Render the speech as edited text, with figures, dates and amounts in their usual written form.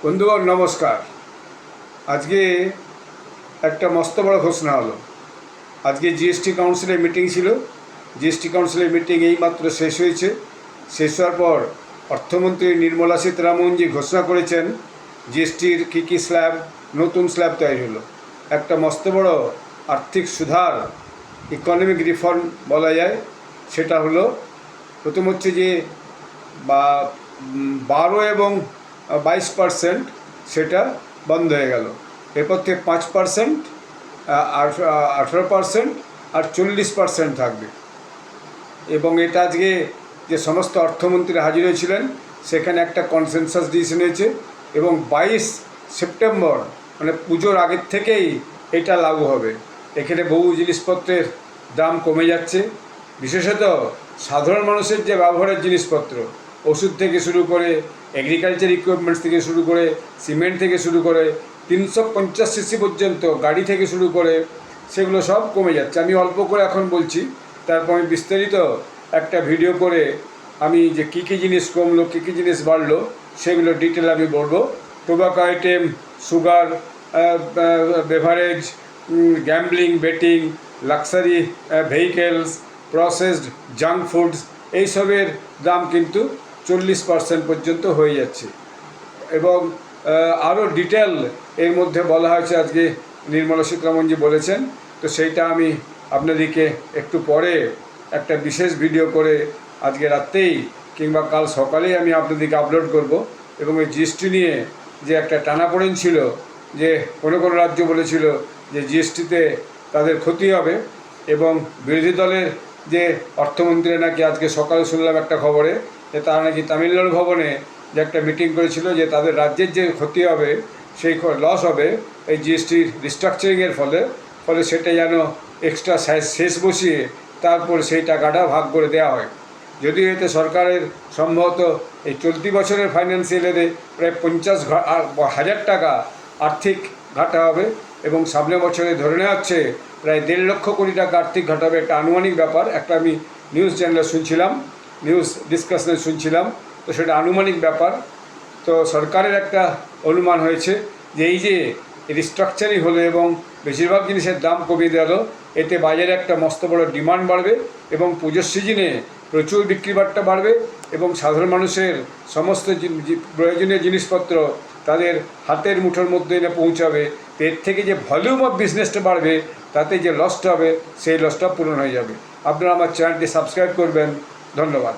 বন্ধুগণ নমস্কার। আজকে একটা মস্ত বড় ঘোষণা হলো। আজকে জিএসটি কাউন্সিলের মিটিং ছিল। জিএসটি কাউন্সিলের মিটিং এইমাত্র শেষ হয়েছে। শেষ হওয়ার পর অর্থমন্ত্রী নির্মলা সীতারামনজি ঘোষণা করেছেন জিএসটির কী স্ল্যাব, নতুন স্ল্যাব তৈরি হলো। একটা মস্ত বড় আর্থিক সুধার, ইকোনমিক রিফর্ম বলা যায়। সেটা হলো, প্রথম হচ্ছে যে 12 এবং 22% সেটা বন্ধ হয়ে গেল। এরপর থেকে 5%, 18% আর 40% থাকবে। এবং এটা আজকে যে সমস্ত অর্থমন্ত্রী হাজির হয়েছিলেন সেখানে একটা কনসেনসাস ডিসিশন হয়েছে এবং 22 সেপ্টেম্বর মানে পুজোর আগের থেকেই এটা লাগু হবে। এখানে বহু জিনিসপত্রের দাম কমে যাচ্ছে, বিশেষত সাধারণ মানুষের যে ব্যবহারের জিনিসপত্র, ওষুধ থেকে শুরু করে, এগ্রিকালচার ইকুইপমেন্টস থেকে শুরু করে, সিমেন্ট থেকে শুরু করে 350 সিসি পর্যন্ত গাড়ি থেকে শুরু করে, সেগুলো সব কমে যাচ্ছে। আমি অল্প করে এখন বলছি, তারপর আমি বিস্তারিত একটা ভিডিও করে আমি যে কী কী জিনিস কমলো, কী কী জিনিস বাড়লো সেগুলো ডিটেল আমি বলবো। Tobacco item, sugar, beverage, gambling, betting, luxury vehicles, processed junk foods, এইসবের দাম কিন্তু 40% পর্যন্ত হয়ে যাচ্ছে। এবং আরও ডিটেল এর মধ্যে বলা হয়েছে, আজকে নির্মলা সীতারামনজি বলেছেন। তো সেইটা আমি আপনাদেরকে একটু পরে একটা বিশেষ ভিডিও করে আজকে রাত্রেই কিংবা কাল সকালেই আমি আপনাদেরকে আপলোড করব। এবং এই জিএসটি নিয়ে যে একটা টানাপোড়েন ছিল, যে কোনো কোনো রাজ্য বলেছিল যে জিএসটিতে তাদের ক্ষতি হবে, এবং বিরোধী দলের যে অর্থমন্ত্রী নাকি আজকে সকালে শুনলাম একটা খবরে যে তারা নাকি তামিলনাড়ু ভবনে যে একটা মিটিং করেছিল যে তাদের রাজ্যের যে ক্ষতি হবে, সেই লস হবে এই জিএসটির রিস্ট্রাকচারিংয়ের ফলে সেটা যেন এক্সট্রা শেষ বসিয়ে তারপর সেই টাকাটা ভাগ করে দেওয়া হয়। যদিও এতে সরকারের সম্ভবত এই চলতি বছরের ফাইন্যান্সিয়াল ইয়ারে প্রায় 50,000 টাকা আর্থিক ঘাটা হবে, এবং সামনের বছরে ধরে নেওয়া হচ্ছে প্রায় 1.5 লক্ষ কোটি টাকা আর্থিক ঘাটা হবে। একটা আনুমানিক ব্যাপার, একটা আমি নিউজ চ্যানেলে শুনছিলাম, নিউজ ডিসকাশনে শুনছিলাম। তো সেটা আনুমানিক ব্যাপার। তো সরকারের একটা অনুমান হয়েছে যে এই যে রিস্ট্রাকচারিং হলো এবং বেশিরভাগ জিনিসের দাম কমিয়ে দেওয়া হলো, এতে বাজারে একটা মস্ত বড় ডিমান্ড বাড়বে এবং পুজোর সিজনে প্রচুর বিক্রি বাট্টা বাড়বে এবং সাধারণ মানুষের সমস্ত প্রয়োজনীয় জিনিসপত্র তাদের হাতের মুঠোর মধ্যে এনে পৌঁছাবে। তো এর থেকে যে ভলিউম অফ বিজনেসটা বাড়বে, তাতে যে লসটা হবে সেই লসটা পূরণ হয়ে যাবে। আপনারা আমার চ্যানেলটি সাবস্ক্রাইব করবেন। ধন্যবাদ।